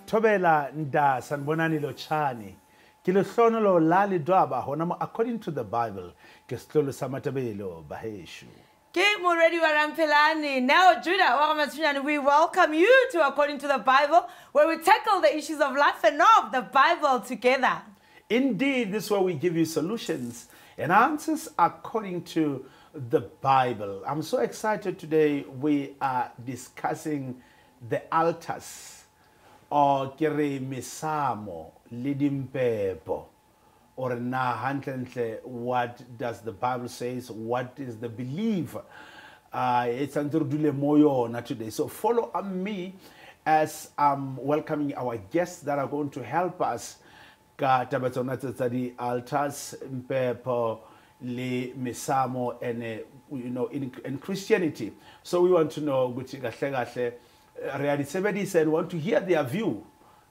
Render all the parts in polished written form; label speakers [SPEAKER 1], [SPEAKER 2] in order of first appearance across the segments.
[SPEAKER 1] Thobela nda sanbonani lo chani. Kilo hlono lo lali dwaba honamo according to the Bible. Ke sihlolo samatabelo baheshu.
[SPEAKER 2] Ke Moredi Warampelani. Now, Judah, Waramatsunyani, we welcome you to According to the Bible, where we tackle the issues of life and of the Bible together.
[SPEAKER 1] Indeed, this is where we give you solutions and answers according to the Bible. I'm so excited today. We are discussing the altars or kere misamo lidimpepo or na hantle. What does the Bible says? What is the belief? It's andurdule moyo na today. So follow me as I'm welcoming our guests that are going to help us ka tabatsona tsa di altars mpepo le misamo and in Christianity. So we want to know guthi kahle kahle reality 70 said want to hear their view.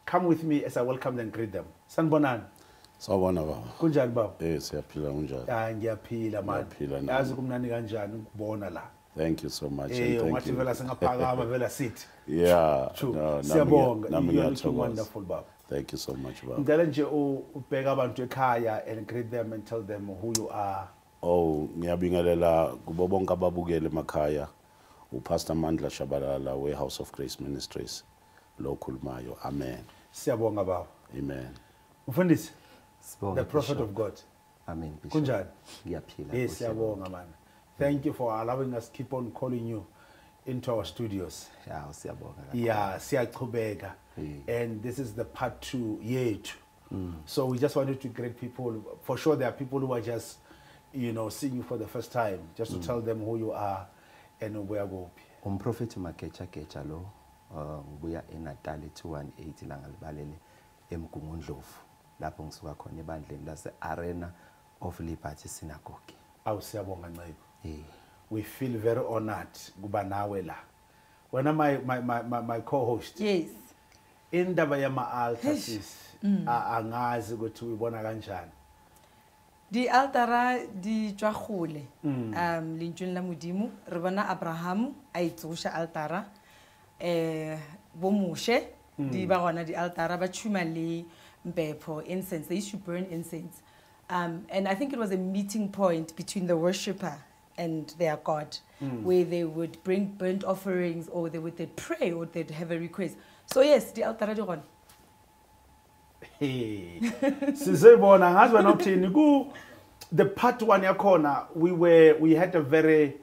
[SPEAKER 1] Come with me as I welcome them and greet them. Sanibonani.
[SPEAKER 3] Sawubona baba.
[SPEAKER 1] Kunjani baba?
[SPEAKER 3] Siyaphila kunjani?
[SPEAKER 1] Ngiyaphila man.
[SPEAKER 3] Ngiyaphila
[SPEAKER 1] Yazi kumnandi kanjani ukubona la.
[SPEAKER 3] Thank you so much.
[SPEAKER 1] And
[SPEAKER 3] thank
[SPEAKER 1] ngathi
[SPEAKER 3] you.
[SPEAKER 1] vela singaphakama vela sit.
[SPEAKER 3] Yeah.
[SPEAKER 1] True.
[SPEAKER 3] No,
[SPEAKER 1] Siyabonga.
[SPEAKER 3] nami
[SPEAKER 1] You're looking
[SPEAKER 3] ngiyathokoza.
[SPEAKER 1] wonderful baba.
[SPEAKER 3] Thank you so much baba.
[SPEAKER 1] Ngicela nje ubheka abantu ekhaya and greet them and tell them who you are.
[SPEAKER 3] Oh, ngiyabingelela kubo bonke ababukele emakhaya. uPastor Mandla Shabalala we House of Grace Ministries lo khulumayo. Amen.
[SPEAKER 1] Siyabonga baba.
[SPEAKER 3] Amen.
[SPEAKER 1] Mfundisi,
[SPEAKER 4] Sibonga,
[SPEAKER 1] the prophet
[SPEAKER 4] Bishop.
[SPEAKER 1] of God.
[SPEAKER 4] Amen. Bishop.
[SPEAKER 1] Kunjani?
[SPEAKER 4] Ngiyaphila.
[SPEAKER 1] Yes,
[SPEAKER 4] kuhle.
[SPEAKER 1] siyabonga man. Thank you for allowing us keep on calling you into our studios.
[SPEAKER 4] Yeah, siyabonga.
[SPEAKER 1] Yeah, siyachubeka. And this is the part 2 yethu. So we just wanted to greet people. For sure there are people who are just, seeing you for the first time, just to tell them who you are and where go.
[SPEAKER 4] Umprofeti Makecha lo ngibuya eNatal 218 la ngalibalele eMgungundlovu. Lapho ngisuka khona ebandleni lase Arena of Liberty Synagogue.
[SPEAKER 1] Awu siyabonga Ncebo.
[SPEAKER 4] Eh.
[SPEAKER 1] We feel very honored kuba nawe la. Wena my co-host.
[SPEAKER 2] Yes.
[SPEAKER 1] Indaba yama altars angazi ukuthi uyibona kanjani.
[SPEAKER 2] Di altara di tswagole. Lentsweng la modimo re bona Abraham a itsosha altara bo Moshe di ba gona di altara ba tshuma le mpepho incense. They used to burn incense. And I think it was a meeting point between the worshipper and their God, where they would bring burnt offerings or they'd pray or they'd have a request. So yes, the altara di gona.
[SPEAKER 1] Sizebona ngazi wena uthini ku the part 1 yakhona we had a very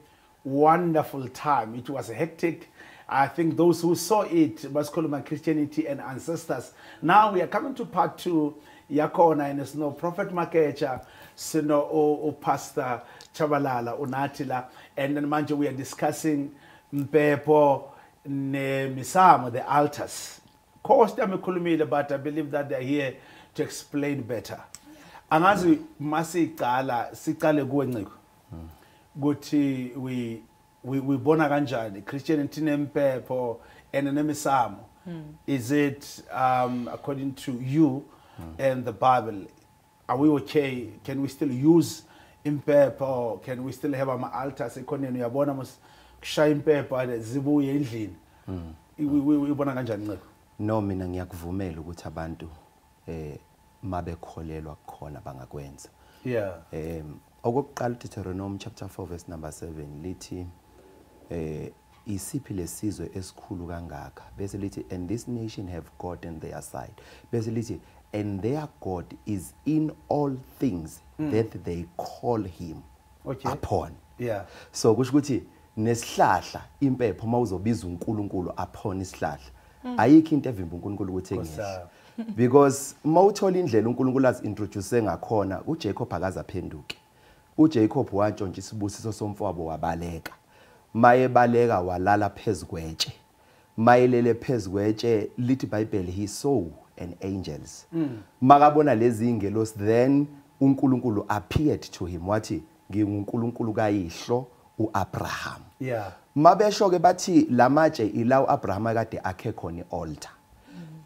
[SPEAKER 1] wonderful time. It was hectic. I think those who saw it must call my Christianity and ancestors. Now we are coming to part 2 yakhona and it's no Prophet Makecha, sino o Pastor Chabalala unatila, and then manje we are discussing mpepo ne misamo, the altars. Course I'm but I believe that they're here to explain better. Angazi masikala sikale kuwe Nciko. Guthi we bona kanjani Christianity nempepho and nemisamo. Is it according to you and the Bible? Are we okay? Can we still use impepho? Can we still have ama altars ekhoneni uyabona mos kushaya impepho zibuye endlini? We bona kanjani Nciko?
[SPEAKER 4] No, mina ngiyakuvumela ukuthi abantu mabekholelwa khona bangakwenza.
[SPEAKER 1] Yeah.
[SPEAKER 4] Okokuqala Deuteronomy chapter 4 verse number 7 lithi isiphi lesizwe esikhulu kangaka bese lithi and this nation have God on their side bese lithi and their God is in all things that they call him upon.
[SPEAKER 1] Yeah.
[SPEAKER 4] So kusho ukuthi nesihlahla impepho mawuzobiza uNkulunkulu upon isihlahla ayikho into evimba uNkulunkulu ukuthi engehla. Because mawuthola indlela uNkulunkulu azintroduce ngakhona uJacob akaza phenduke. uJacob wantshontsha isibusiso somfowabo wabaleka. Maye baleka walala phezukwentshe. Mayelele phezukwentshe lithi iBhayibheli he saw an angels. Makabona lezi ingelos then uNkulunkulu appeared to him wathi nginguNkulunkulu kayihlo uAbraham.
[SPEAKER 1] Yeah.
[SPEAKER 4] Mabesho ke bathi lamatshe ilawo Abraham akade akhe khona ialtar.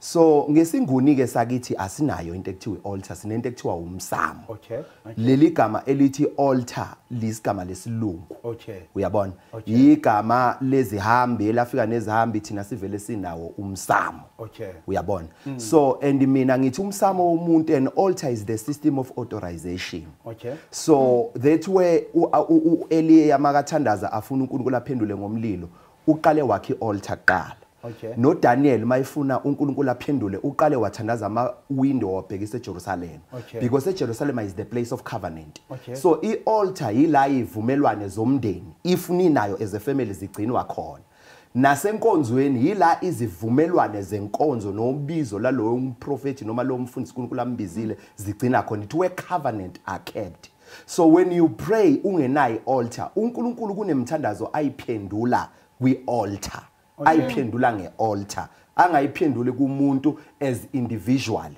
[SPEAKER 4] So ngesinguni ke sakithi asinayo into ekuthiwa altar, sinento ekuthiwa umsamo.
[SPEAKER 1] Okay.
[SPEAKER 4] Leli gama elithi altar lisigama lesilungu.
[SPEAKER 1] Okay.
[SPEAKER 4] Uyabona? Igama lezihambi elafika nezihambi thina sivele sinawo umsamo.
[SPEAKER 1] Okay.
[SPEAKER 4] Uyabona? So and mina ngithi umsamo womuntu, and altar is the system of authorization.
[SPEAKER 1] Okay.
[SPEAKER 4] So that way Eli makathandaza afuna uNkulunkulu aphendule ngomlilo, uqale wakhe altar qala.
[SPEAKER 1] Okay.
[SPEAKER 4] No Daniel mayifuna uNkulunkulu aphendule uqale wathandaza ama window wabhekisa eJerusalem.
[SPEAKER 1] Okay.
[SPEAKER 4] Because Jerusalem is the place of covenant.
[SPEAKER 1] Okay.
[SPEAKER 4] So ialtar yila ivumelwane zomndeni if ninayo as a family zigcinwa khona. Nasenkonzweni yila izivumelwane zenkonzo nobizo laloyo umprofeti noma lo mfundisi uNkulunkulu ambizile zigcina khona, it where covenant are kept. So when you pray ungenayi altar, uNkulunkulu kunemthandazo ayiphendula kwi-altar. Ayiphendula nge-altar, angayiphenduli kumuntu as individual.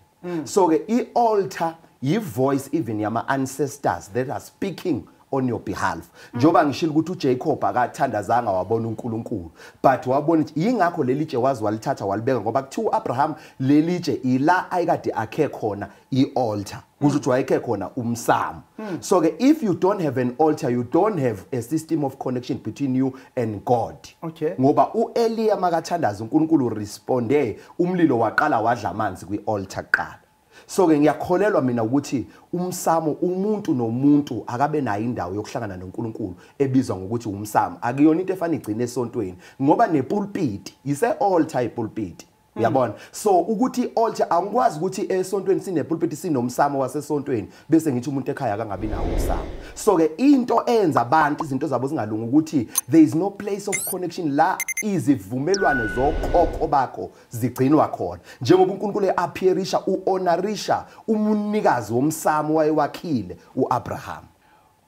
[SPEAKER 4] So ke i-altar yi-voice even yama ancestors that are speaking on your behalf. Njoba ngishilo ukuthi uJacob akathandazanga wabona uNkulunkulu, but wabona yingakho lelitshe wazi walithatha walibeka, ngoba kuthiwa uAbraham lelitshe ila ayikade akhe khona i-altar, kusho ukuthi wayekhe khona umsamo. So ke if you don't have an altar, you don't have a system of connection between you and God.
[SPEAKER 1] Okay.
[SPEAKER 4] Ngoba uEliya makathandaza uNkulunkulu responde, umlilo waqala wadla amanzi kwi-altar qala. So ke ngiyakholelwa mina ukuthi umsamo umuntu nomuntu akabe nayo indawo yokuhlangana noNkulunkulu ebizwa ngokuthi umsamo. Akuyona into efana igcine esontweni, ngoba nepulpit ise altar ipulpit. Uyabona? So ukuthi altar angikwazi ukuthi esontweni sinepulpit sinomsamo wasesontweni bese ngithi umuntu ekhaya akangabi nawo umsamo. So ke into enza abantu izinto zabo zingalungi ukuthi there is no place of connection la izivumelwane zokhokho bakho zigcinwa khona. Njengoba uNkulunkulu appearisha uhonorisha umunikazi womsamo wayewakhile uAbraham.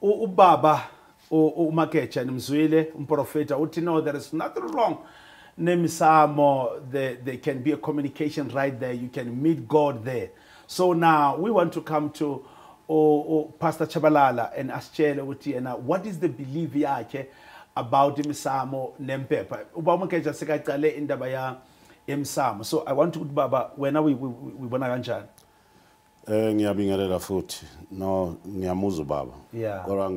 [SPEAKER 1] Ubaba uMakecha nimzwile umprofeta uthi no, there is nothing wrong nemisamo. There can be a communication right there. You can meet God there. So now we want to come to Pastor Chabalala and asitshele ukuthi yena what is the belief yakhe about imisamo nempepha. Ubaba uMakecha sekaqale indaba ya emsamo. So I want to baba wena wibona kanjani?
[SPEAKER 3] Ngiyabingelela futhi. No, ngiyamuzwa baba.
[SPEAKER 1] Yeah.
[SPEAKER 3] Kodwa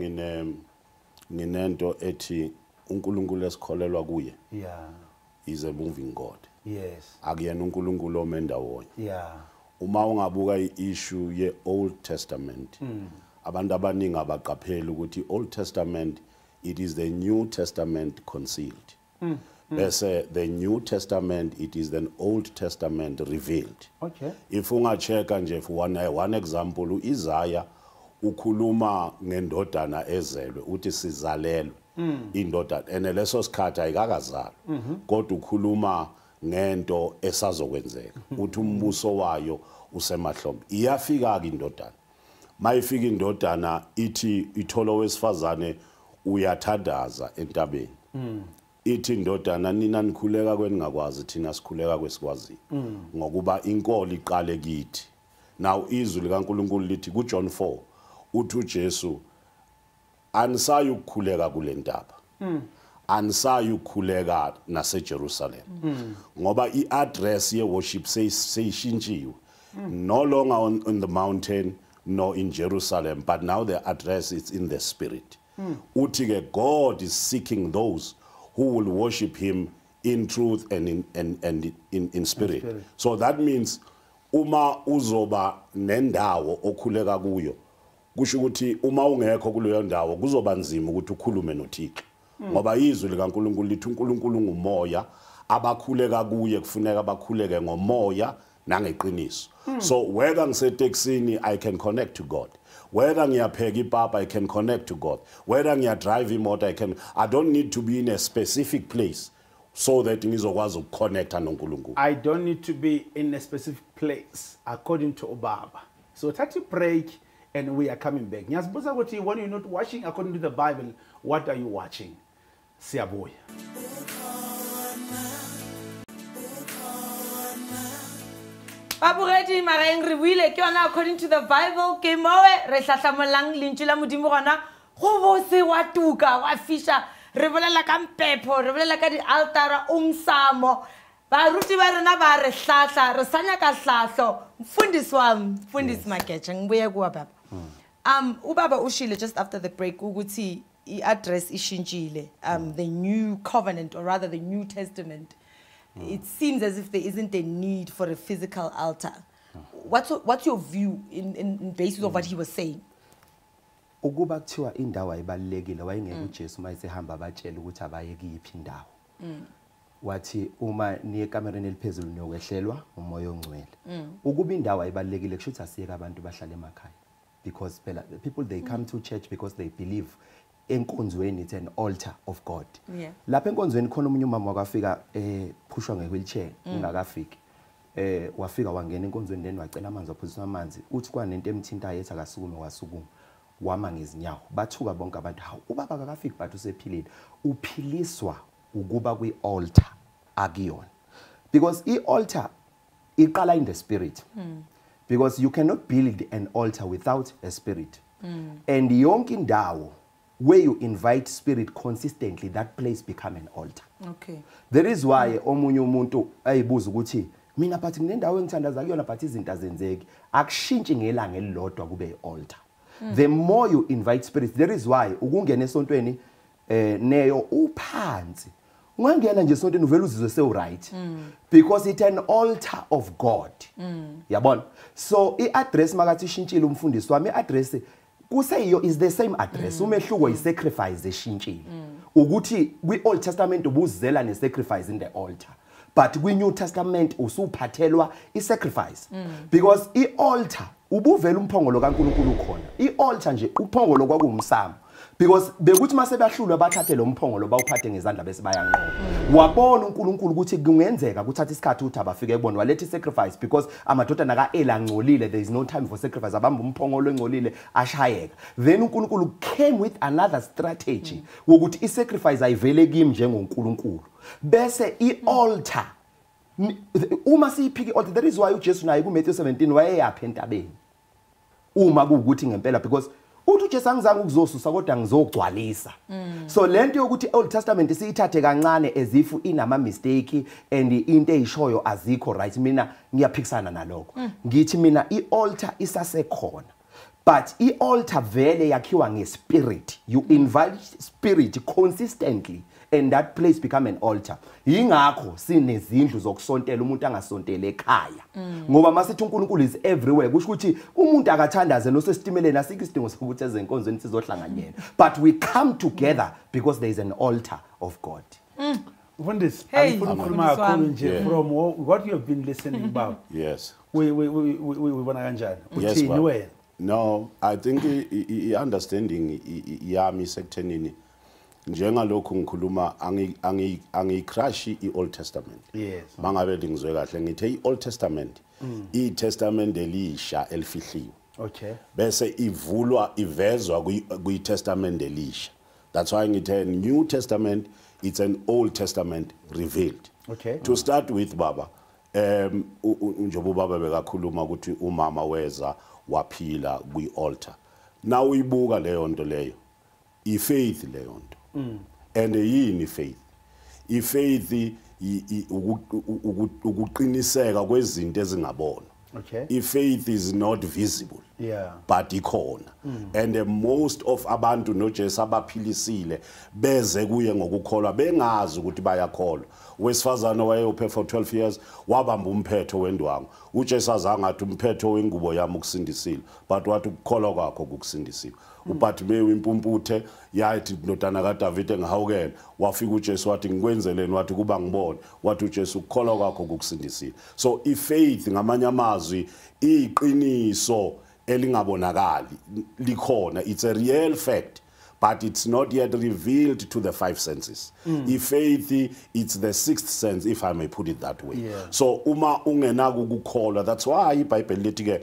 [SPEAKER 3] nginento ethi uNkulunkulu esikholelwa kuye.
[SPEAKER 1] Yeah.
[SPEAKER 3] Is a moving God.
[SPEAKER 1] Yes.
[SPEAKER 3] Akuyena uNkulunkulu omendawonye.
[SPEAKER 1] Yeah.
[SPEAKER 3] Uma ungabuka iissue ye Old Testament, abantu abaningi abaqaphela ukuthi Old Testament it is the New Testament concealed. Bese the New Testament it is the Old Testament revealed.
[SPEAKER 1] Okay.
[SPEAKER 3] If ungacheka nje for one example, uIsaiah ukhuluma ngendodana ezelwe uthi sizalelwe indodana ene leso sikhathi ayikakazalwa kodwa ukhuluma ngento esazokwenzeka uthi umbuso wayo usemahlombe. Iyafika ke indodana, mayifika indodana ithi ithola owesifazane uyathandaza entabeni. Ithi indodana nina nikhuleka kweningakwazi thina sikhuleka kwesikwazi ngokuba inkolo iqale kithi. Now izwi likaNkulunkulu lithi ku John 4 uthi uJesu anisayi ukukhuleka kule ntaba, anisayi ukukhuleka naseJerusalem ngoba i-address ye-worship seyishintshiwe, no longer on the mountain nor in Jerusalem, but now the address is in the spirit. Uthi ke God is seeking those who will worship him in truth and in spirit. So that means uma uzoba nendawo okhuleka kuyo, kusho ukuthi uma ungekho kuleyo ndawo kuzoba nzima ukuthi ukhulume noThixo ngoba izwi likaNkulunkulu lithi uNkulunkulu ngumoya, abakhuleka kuye kufuneka bakhuleke ngomoya nangeqiniso. So whether ngiseteksini I can connect to God, whether ngiyapheka ipapa I can connect to God, whether ngiyadrive imoto I don't need to be in a specific place so that ngizokwazi ukuconnecta noNkulunkulu.
[SPEAKER 1] I don't need to be in a specific place according to Obaba. So take a break and we are coming back. Ngiyazibuza ukuthi when you're not watching according to the Bible, what are you watching? Siyabuya.
[SPEAKER 2] Baburedi mareng re buile ke yona according to the Bible ke mowe re hlahlamolang lentšu la modimo gona go bose wa tuka wa fisha re bolela ka mpepho re bolela ka di altara umsamo baruti ba rena ba re hlahla re sanya ka hlahlo mfundisi wami mfundisi Mageja ngibuye kuwa baba ubaba ushile just after the break ukuthi I-address ishintshile the new covenant or rather the New Testament it seems as if there isn't a need for a physical altar. What's your view in basis of what he was saying?
[SPEAKER 4] Ukuba kuthiwa indawo ayibalekile wayengeke uJesu mayisehamba abatshela ukuthi abaye kuyiphi indawo. Wathi uma niye ekamereni eliphezulu niyokwehlelwa umoya ongcwele. Ukuba indawo ayibalekile kusho ukuthi asiyeke abantu bahlale emakhaya because phela the people they come to church because they believe enkonzweni it's an altar of God. Lapha enkonzweni khona umunye umama wakafika phushwa ngewheelchair ingakafiki. Wafika wangena enkonzweni then wacela amanzi waphuziswa amanzi uthi kwanento emthintayo ethi akasukume wasukuma wama ngezinyawo bathuka bonke abantu hawu ubaba akafiki but usephilile uphiliswa ukuba kwi-altar akuyona because i-altar iqala in the spirit because you cannot build an altar without a spirit and yonke indawo where you invite spirit consistently that place become an altar.
[SPEAKER 2] Okay.
[SPEAKER 4] There is why omunye umuntu ayibuza ukuthi mina but nginendawo engithandaza kuyona but izinto azenzeki akushintshi ngelanga elilodwa kube i-altar. The more you invite spirits there is why ukungena esontweni neyo uphansi ungangena nje esontweni uvela uzizwe se right because it's an altar of God. Yabona so i-address makathi ishintshile umfundisi wami i-address kuseyiyo is the same address umehluko yi-sacrifice eshintshile ukuthi kwi-Old Testament ubuzela ne-sacrifice in the altar but kwi-New Testament usuphathelwa i-sacrifice because i-altar ubuvela umphongolo kaNkulunkulu khona i-altar nje uphongolo kwakuwumsamo because bekuthi mase bahlulwa bathathe lo mphongolo bawuphathe ngezandla bese bayanqoba wabona uNkulunkulu ukuthi kungenzeka kuthatha isikhathi ukuthi abafike ebona walethe sacrifice because amadodana kaEli angcolile there is no time for sacrifice abamba umphongolo engcolile ashayeka then uNkulunkulu came with another strategy wokuthi i-sacrifice ayivele kimi njengoNkulunkulu bese i-altar uma siyiphiki altar there is why uJesu naye ku Matthew 17 wayeyapha entabeni uma kuukuthi ngempela because uthi uJesu angizange ukuzosusa kodwa ngizogcwalisa so lento yokuthi Old Testament siyithathe kancane as if inama mistake and into eyishoyo azikho right mina ngiyaphikisana nalokho ngithi mina i-altar isasekhona but i-altar vele yakhiwa ngespirit you invite spirit consistently and that place become an altar yingakho sinezindlu zokusontela umuntu angasontele ekhaya ngoba masithi uNkulunkulu is everywhere kusho ukuthi umuntu akathandaze nosesitimeleni asikho isidingo sokuthi ezenkonzweni sizohlanganyela but we come together because there is an altar of God.
[SPEAKER 1] Mfundisi
[SPEAKER 2] Hey,
[SPEAKER 1] angikhuluma kakhulu nje from what you have been listening about.
[SPEAKER 3] Yes.
[SPEAKER 1] We bona kanjani
[SPEAKER 3] Yes,
[SPEAKER 1] uthini wena?
[SPEAKER 3] No, I think i-understanding yami sekuthenini njengalokho ngikhuluma angicrush i-Old Testament.
[SPEAKER 1] Yes.
[SPEAKER 3] Mangabe ngizwe kahle ngithi i-Old Testament i-testament elisha elifihliwe.
[SPEAKER 1] Okay.
[SPEAKER 3] Bese ivulwa ivezwa kwi-testament elisha. That's why ngithe New Testament it's an Old Testament revealed.
[SPEAKER 1] Okay.
[SPEAKER 3] To start with baba njengoba baba bekakhuluma ukuthi umama weza waphila kwi-altar. Now uyibuka leyo nto leyo. I-faith leyo nto. And yini faith? I-faith ukuqiniseka kwezinto ezingabona.
[SPEAKER 1] Okay.
[SPEAKER 3] I-faith is not visible.
[SPEAKER 1] Yeah.
[SPEAKER 3] But ikhona. And most of abantu noJesu abaphilisile beze kuye ngokukholwa bengazi ukuthi bayakholwa. Wesifazana wayeyophe for 12 years wabamba umphetho wendwangu. uJesu azange athi umphetho wengubo yami ukusindisile but wathi ukukholwa kwakho kukusindisile. uBartimeyu impumputhe yathi ndodana kaDavid engahawukela wafika uJesu wathi ngikwenzeleni wathi kuba ngibone wathi uJesu ukukholwa kwakho kukusindisile. So ifaith ngamanye amazwi iqiniso elingabonakali likhona it's a real fact but it's not yet revealed to the five senses. Faith it's the sixth sense if I may put it that way.
[SPEAKER 1] Yeah.
[SPEAKER 3] So uma ungenako ukukholwa that's why iBhayibheli lithi ke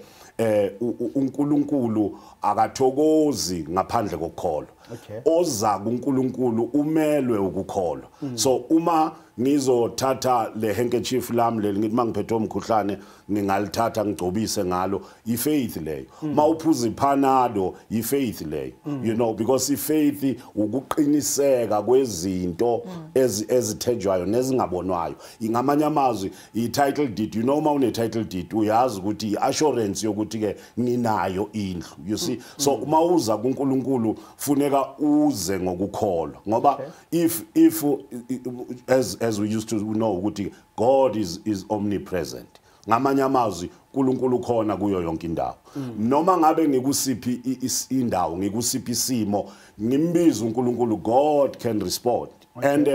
[SPEAKER 3] uNkulunkulu akathokozi ngaphandle kokukholwa
[SPEAKER 1] Okay.
[SPEAKER 3] oza kuNkulunkulu umelwe ukukholwa. So uma ngizothatha le handkerchief lami leli ngithi mangiphethe umkhuhlane ngingalithatha ngigcobise ngalo ifaith leyo. Mawuphuza iphanado ifaith leyo. You know, because ifaith ukuqiniseka kwezinto ezithenjwayo nezingabonwayo. Ingamanye amazwi i-title deed, you know uma une title deed uyazi ukuthi i-assurance yokuthi ke nginayo indlu. You see, so uma uza kuNkulunkulu funeka uze ngokukholwa ngoba if as we used to know ukuthi God is omnipresent. Ngamanye amazwi uNkulunkulu khona kuyo yonke indawo. Noma ngabe ngikusiphi indawo ngikusiphi isimo ngimbiza uNkulunkulu, God can respond. And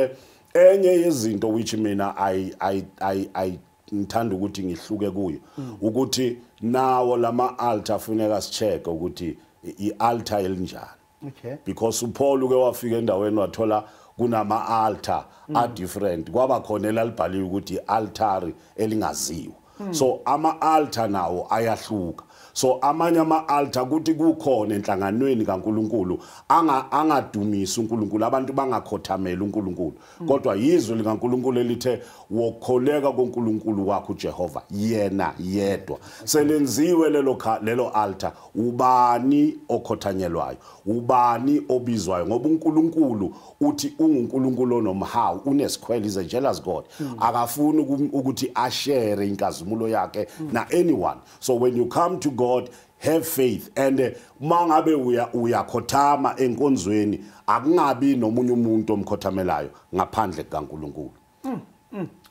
[SPEAKER 3] enye yezinto which mina I ngithanda ukuthi ngihluke kuyo ukuthi nawo lama altar funeka sicheck ukuthi ialtar elinjani.
[SPEAKER 1] Okay.
[SPEAKER 3] Because uPaul uke wafika endaweni wathola kunama altar a different kwaba khona elalibhaliwe ukuthi altari elingaziwa. So ama altar nawo ayahluka. So amanye ama altar kuthi kukhona enhlanganweni kaNkulunkulu angadumisa uNkulunkulu, abantu bangakhothamela uNkulunkulu, kodwa yizwe likaNkulunkulu elithe wokholeka kuNkulunkulu wakho uJehova yena yedwa. Selenziwe lelo altar, ubani okhothanyelwayo, ubani obizwayo, ngoba uNkulunkulu uthi unguNkulunkulu onomhawu, unesikhwele, is a jealous God. Akafuni ukuthi ashare inkazimulo yakhe na anyone. So when you come to God, have faith, and mangabe uyakhothama enkonzweni akungabi nomunye umuntu omkhothamelayo ngaphandle kaNkulunkulu.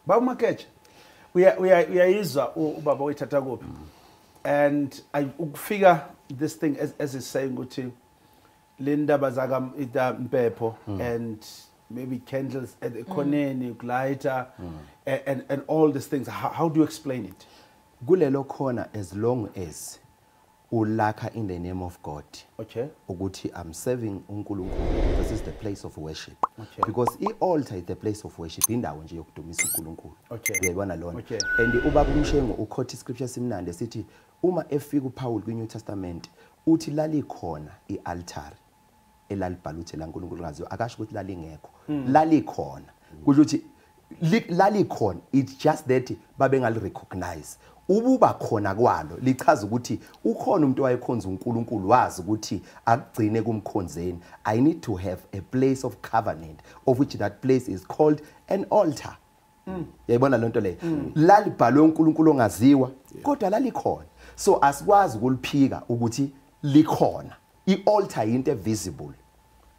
[SPEAKER 1] Baba Makeche, uyayizwa ubaba wethatha kuphi, and ukufika this thing as is saying ukuthi lendaba zaka impepho and maybe candles at the khoneni lighter and all these things, how do you explain it?
[SPEAKER 4] Kulelo khona, as long as ulakha in the name of God.
[SPEAKER 1] Okay.
[SPEAKER 4] Ukuthi I'm serving uNkulunkulu. This is the place of worship.
[SPEAKER 1] Okay.
[SPEAKER 4] Because i-altar is the place of worship. Indawo nje yokudumisa uNkulunkulu.
[SPEAKER 1] Okay.
[SPEAKER 4] Uyayibona lona.
[SPEAKER 1] Okay.
[SPEAKER 4] And ubaba uMshengo ukhotha iscripture simnandi sithi uma efika uPaul kwiNew Testament uthi lalikhona ialtar elalibhala ukuthi la uNkulunkulu ngaziyo, akasho ukuthi lalingekho. Lalikhona. Kusho ukuthi lalikhona, it's just that babengali recognize. Ububa khona kwalo lichaza ukuthi ukhona umuntu wayekhonza uNkulunkulu wazi ukuthi akugcine kumkhonzeni. I need to have a place of covenant, of which that place is called an altar. Yayibona lonto le. Lalibhalwe uNkulunkulu ongaziwa kodwa lalikhona. So asikwazi ukuliphika ukuthi likhona. I-altar into visible.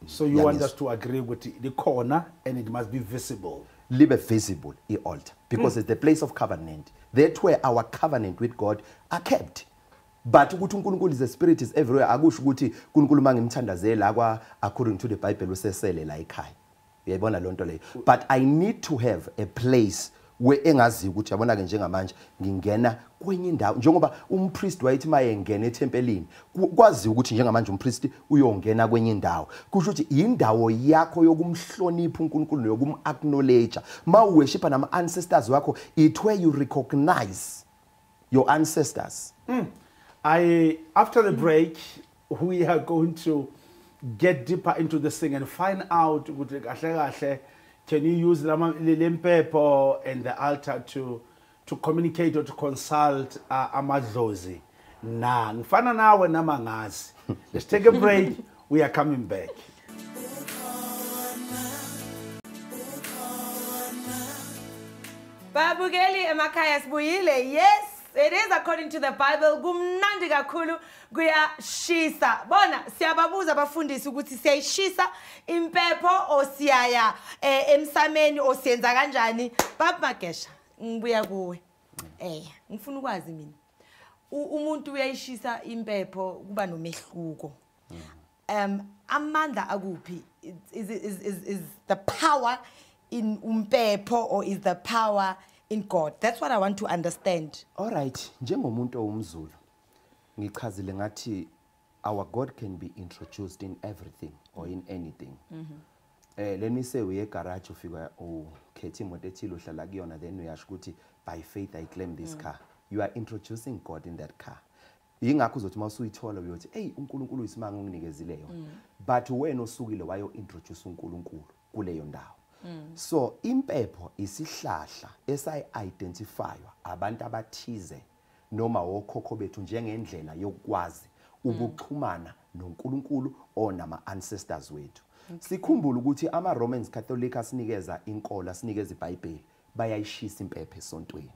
[SPEAKER 1] So you want us to agree with the corner and it must be visible.
[SPEAKER 4] Live visible, i-altar, because it's the place of covenant. That's where our covenant with God are kept. But ukuthi uNkulunkulu is a spirit, is everywhere. Akusho ukuthi uNkulunkulu mangimthandazela akwa according to the Bible usesele la ekhaya. Uyayibona lonto leyo. But I need to have a place where engazi ukuthi yabona ke njengamanje ngingena kwenye indawo njengoba umpriest wayithi maye ngene eTempelini kwazi ukuthi njengamanje umpriest uyongena kwenye indawo kusho ukuthi indawo yakho yokumhlonipha uNkulunkulu yokumacknowledge ma worship nama ancestors wakho, it where you recognize your ancestors.
[SPEAKER 1] After the break we are going to get deeper into this thing and find out ukuthi kahle kahle can you use lempepo and the altar to communicate or to consult amadlozi? Nah, ngifana nawe namangazi. Let's take a break. We are coming back.
[SPEAKER 2] Babukeli emakhaya sibuyile. Yes, it is according to the Bible. Kumnandi kakhulu kuyashisa. Bona siyababuza abafundisi ukuthi siyayishisa impepho o siyaya emsameni o siyenza kanjani? Baba Magesha, ngibuya kuwe. Ngifuna ukwazi mina. Umuntu uyayishisa impepho kuba nomehluko. Amandla akuphi? Is the power in umpepho or is the power in God? That's what I want to understand.
[SPEAKER 4] All right, njengomuntu owumZulu ngichazile ngathi our God can be introduced in everything or in anything. Let me say uye garage ufika ukhethe imoto ethile uhlala kuyona, then uyasho ukuthi by faith I claim this car. You are introducing God in that car. Ingakho uzothi mawusuyithola uyothi hey uNkulunkulu uyisimanga unginikezile yona. But wena osukile wayo introduce uNkulunkulu kuleyo ndawo. So impepho isihlahla esiyidentifywa abantu abathize noma wokhokho bethu njengendlela yokwazi ukuxhumana noNkulunkulu onama ancestors wethu. Sikhumbule ukuthi ama Romans Catholic asinikeza inkolo asinikeza iBhayibheli bayayishisa impepho esontweni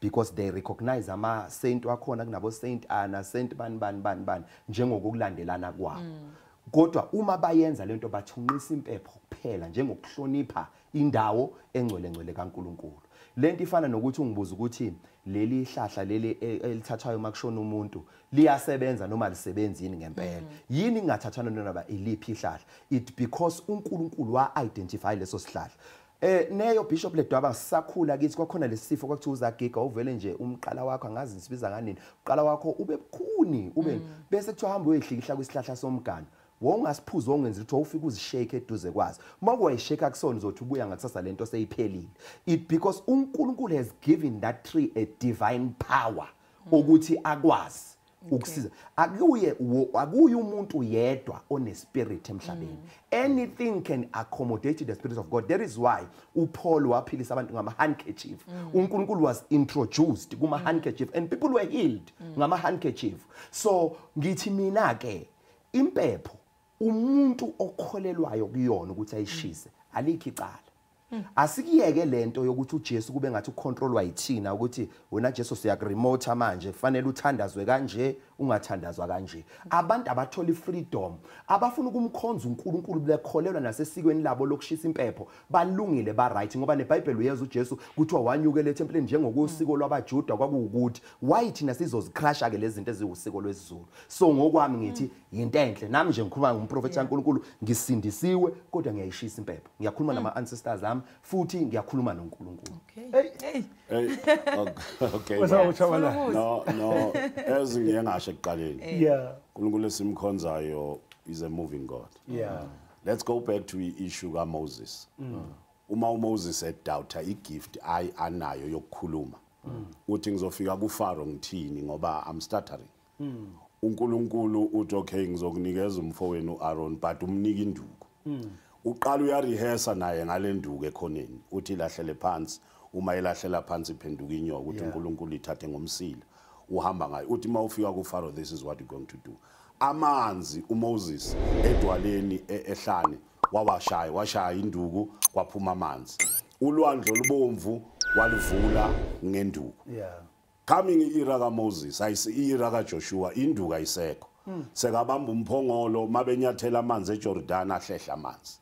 [SPEAKER 4] because they recognize ama saint wakhona kunabo Saint Anna, Saint ban njengokulandelana kwabo. Kodwa uma bayenza lento bathunqisa impepho kuphela njengokuhlonipha indawo engcwele kaNkulunkulu. Lento ifana nokuthi ungibuza ukuthi leli hlahla leli elithathwayo makushona umuntu liyasebenza noma lisebenza yini ngempela. Yini ngingathathana noma iliphi ihlahla? It because uNkulunkulu wa identify leso sihlahla. Neyo Bishop Ledwaba sisakhula kithi kwakhona lesifo kwakuthiwa uzagiga uvele nje umqala wakho angazi nisibiza kanini. Uqala wakho ube bukhuni ube bese kuthiwa hamba uyehlikihla kwisihlahla somganu. Wongasiphuza ongenza ukuthi ufike uzishake eduze kwazi. Uma kuyishake kusona uzothi ubuya ngakusasa lento seyiphelile. It because uNkulunkulu has given that tree a divine power ukuthi akwazi ukusiza. Akuye umuntu yedwa one spirit emhlabeni. Anything can accommodate the spirit of God. That is why uPaul waphilisa abantu ngama handkerchief. uNkulunkulu was introduced kuma handkerchief and people were healed ngama handkerchief. So ngithi mina ke impepho umuntu okholelwayo kuyona ukuthi ayishise alikho icala. Asikiyeke lento yokuthi uJesu kube ngathi ucontrolwa yithina ukuthi wena Jesu siyakuremote manje kufanele uthandazwe kanje ungathandazwa kanje. Abantu abathola freedom abafuna ukumkhonza uNkulunkulu bekholelwa nasesikweni labo lokushisa impepho balungile ba right ngoba neBhayibheli uyeza uJesu kuthiwa wanyukela eThempelini njengokusiko lwabaJuda kwakuwukuthi why thina sizozicrasha ke lezi zinto eziwusiko lwesiZulu. So ngokwami ngithi into enhle nami nje ngikhuluma ngumprofeti kaNkulunkulu ngisindisiwe kodwa ngiyayishisa impepho. Ngiyakhuluma nama ancestors ami futhi ngiyakhuluma noNkulunkulu.
[SPEAKER 3] Okay. No, as ngingasho ekuqaleni.
[SPEAKER 1] Yeah.
[SPEAKER 3] uNkulunkulu esimkhonzayo is a moving God.
[SPEAKER 1] Yeah.
[SPEAKER 3] Let's go back to issue ka Moses. Uma uMoses edoubt igift anayo yokukhuluma. Uthi ngizofika kuFaro ngithini ngoba I'm stuttering. uNkulunkulu uthi okay ngizokunikeza umfowenu uAaron but umnika induku. Uqala uyarehearsa naye ngalenduku ekhoneni uthi lahlele phansi uma elahlela phansi iphenduka inyoka ukuthi uNkulunkulu ithathe ngomsila uhamba ngayo uthi mawufika kuFaro this is what you're going to do. Amanzi uMoses edwaleni ehlane washaya induku kwaphuma amanzi. Ulwandle olubomvu waluvula ngenduku.
[SPEAKER 1] Yeah.
[SPEAKER 3] Coming iira ka Moses iira ka Joshua induku ayisekho. Sekabamba umphongolo mabenyathela amanzi eJordan ahlehla amanzi.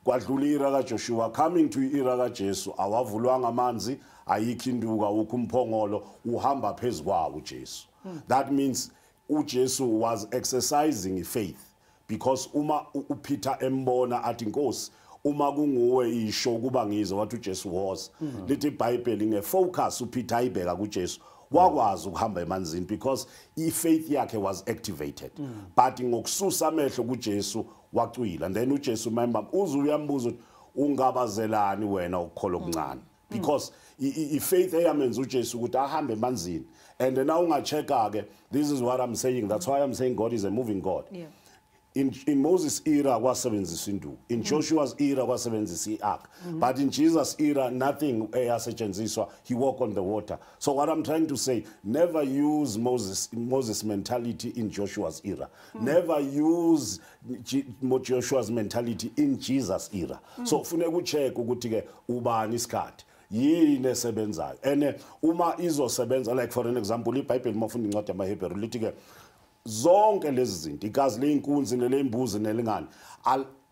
[SPEAKER 3] Kwadlula iira ka Joshua coming to iira ka Jesu awavulwanga amanzi ayikho induku awukho umphongolo uhamba phezukwawo uJesu. That means uJesu was exercising faith because uma uPeter embona athi Nkosi uma kunguwe isho kuba ngizo what uJesu was lithi iBhayibheli ngefocus uPeter ayibheka kuJesu wakwazi ukuhamba emanzini because ifaith yakhe was activated. But ngokususa amehlo kuJesu wacwila and then uJesu member uyambuza ungabazelani wena ukukholwa okuncane because ifaith eyamenza uJesu ukuthi ahambe emanzini. And now ungacheka ke this is what I'm saying, that's why I'm saying God is a moving God.
[SPEAKER 2] Yeah.
[SPEAKER 3] In Moses era kwasebenzisa induku, in Joshua's era kwasebenzisa iark, but in Jesus era nothing eyasetshenziswa, he walked on the water. So what I'm trying to say, never use Moses mentality in Joshua's era. Never use Joshua's mentality in Jesus era. So funeka ucheck ukuthi ke ubani isikhathi yini esebenzayo. And uma izosebenza like for an example iBhayibheli mafunda incwadi yamaHebheru lithi ke zonke lezi zinto igazi leinkunzi nelembuzi nelingane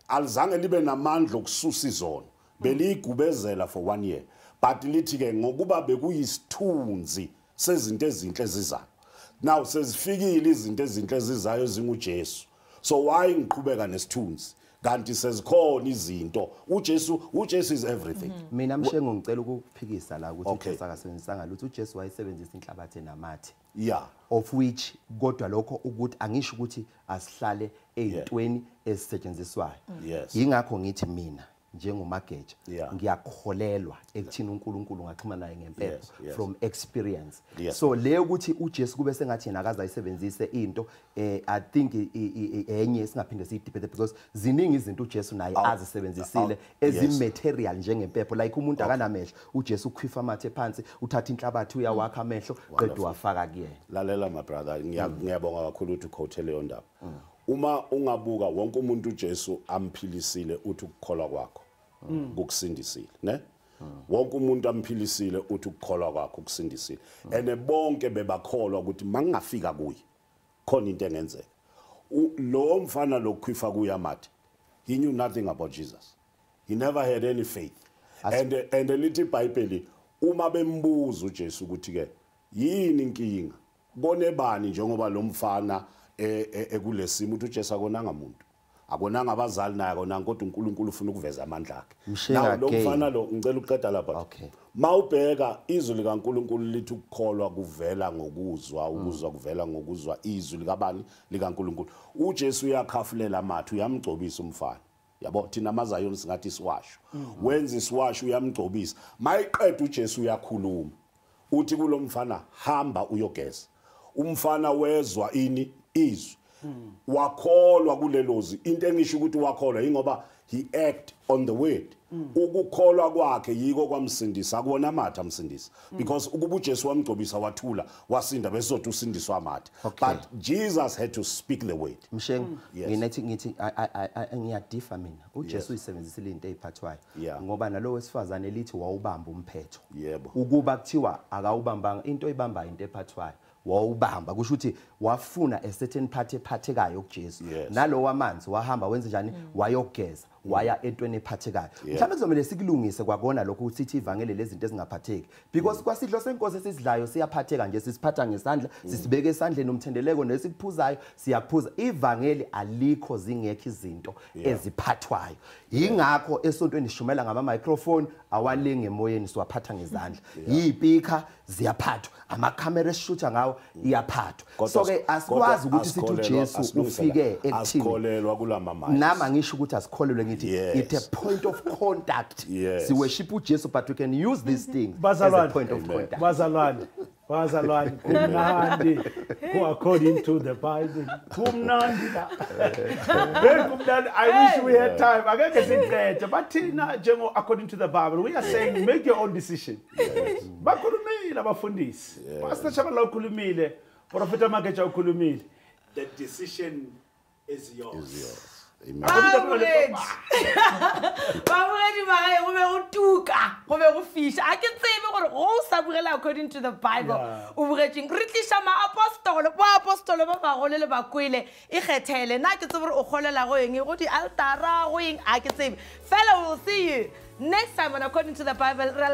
[SPEAKER 3] alizange libe namandla okususa izona beligubezela for 1 year but lithi ke ngokuba bekuyisithunzi sezinto ezinhle ezizayo now sezifikile izinto ezinhle ezizayo zinguJesu. So why ngiqhubeka nesithunzi kanti sezikhona izinto uJesu is everything.
[SPEAKER 4] Mina mshengo ngicela ukuphikisa la ukuthi uJesu akasebenzisanga lutho. uJesu wayesebenzisa inhlabathi enamathe.
[SPEAKER 3] Yeah.
[SPEAKER 4] Of which kodwa lokho ukuthi angisho ukuthi asihlale ezintweni ezisetshenziswayo.
[SPEAKER 3] Yes.
[SPEAKER 4] Yingakho ngithi mina njengomageja
[SPEAKER 3] Yeah.
[SPEAKER 4] ngiyakholelwa ekuthini uNkulunkulu ngaxhuma naye ngempepho
[SPEAKER 3] Yes, yes.
[SPEAKER 4] from experience.
[SPEAKER 3] Yes.
[SPEAKER 4] So le ukuthi uJesu kube sengathi yena akaza ayisebenzise into I think enye singaphinde siyidebate because ziningi izinto uJesu naye azisebenzisile ezimaterial njengempepho like umuntu akanamehlo uJesu ukhwifa amathe phansi uthatha inhlabathi uyawakha amehlo qedwe wafaka kuyena.
[SPEAKER 3] Lalela my brother ngiyabonga kakhulu ukuthi ukhothe leyo ndaba. Uma ungabuka wonke umuntu uJesu amphilisile uthi ukukholwa kwakho kukusindisile ne wonke umuntu amphilisile uthi ukukholwa kwakho kukusindisile ene bonke bebakholwa ukuthi mangafika kuye khona into engenzeka. Lo mfana lokukhwifa kuye amathe he knew nothing about Jesus. He never had any faith. And lithi iBhayibheli uma bembuza uJesu ukuthi ke yini inkinga bone bani njengoba lo mfana ekulesimo uthi uJesu akonanga umuntu akonanga abazali naye akonanga kodwa uNkulunkulu ufuna ukuveza amandla akhe. Now lo mfana lo ngicela uqeda lapha.
[SPEAKER 4] Okay.
[SPEAKER 3] Mawubheka izwi likaNkulunkulu lithi ukukholwa kuvela ngokuzwa ukuzwa kuvela ngokuzwa izwi likabani likaNkulunkulu. uJesu uyakhafulela amathe uyamgcobisa umfana. Yabo thina amazayoni singathi isiwasho. Wenza isiwasho uyamgcobisa. Mayiqeda uJesu uyakhuluma. Uthi kulomfana hamba uyogeza. Umfana wezwa ini izwi. Wakholwa kulelozi into engisho ukuthi wakholwa ingoba he act on the word. Ukukholwa kwakhe yiko kwamsindisa akubona amathe amsindisa because ukuba uJesu wamgcobisa wathula wasinda besothi usindiswa amathe. But Jesus had to speak the word.
[SPEAKER 4] Msheng ngithi ngiyadifa mina uJesu uyisebenzisile into eziphathwayo ngoba nalo wesifazane lithi wawubamba umphetho.
[SPEAKER 3] Yebo.
[SPEAKER 4] Ukuba kuthiwa akawubambanga into oyibamba into ephathwayo wawubamba kusho ukuthi wafuna a certain part ephathekayo kuJesu nalo wamanzi wahamba wenza njani wayogeza waya entweni ephathekayo mhlawumbe kuzomela sikulungise kwakona lokho ukuthi ivangeli lezinto ezingaphatheki because kwasidlo senkosi esidlayo siyaphatheka nje sisiphatha ngesandla sisibeke esandleni nomthendeleko nesikuphuzayo siyaphuza ivangeli alikho zingekho izinto eziphathwayo ingakho esontweni sishumela ngama microphone awalinge emoyeni siwaphatha ngezandla yipika ziyaphathwa ama-camera esishutha ngawo iyaphathwa so ke asikwazi ukuthi sithi uJesu ufike ekuthini
[SPEAKER 3] asikholelwa kulama mics
[SPEAKER 4] nama ngisho ukuthi asikholelwe ngithi it's a point of contact si worship uJesu but we can use these things as a point of contact.
[SPEAKER 1] Bazalwane kumnandi according to the Bible kumnandi la kumnandi. I wish we had time akeke siqede but thina njengo according to the Bible we are saying make your own decision. Bakhulumile abafundisi Pastor Shabala ukhulumile Prophet Mageja ukhulumile the decision is yours.
[SPEAKER 2] Babuledi magae go be go tuka go be go fisha a ke tsebe gore go sa bogela according to the Bible o bogetseng re tlisha apostolo ba bagole le bakwele e kgethele na ke tsebe gore o kholela go eng go di altara go eng a ke tsebe fela we'll see you next time on according to the Bible.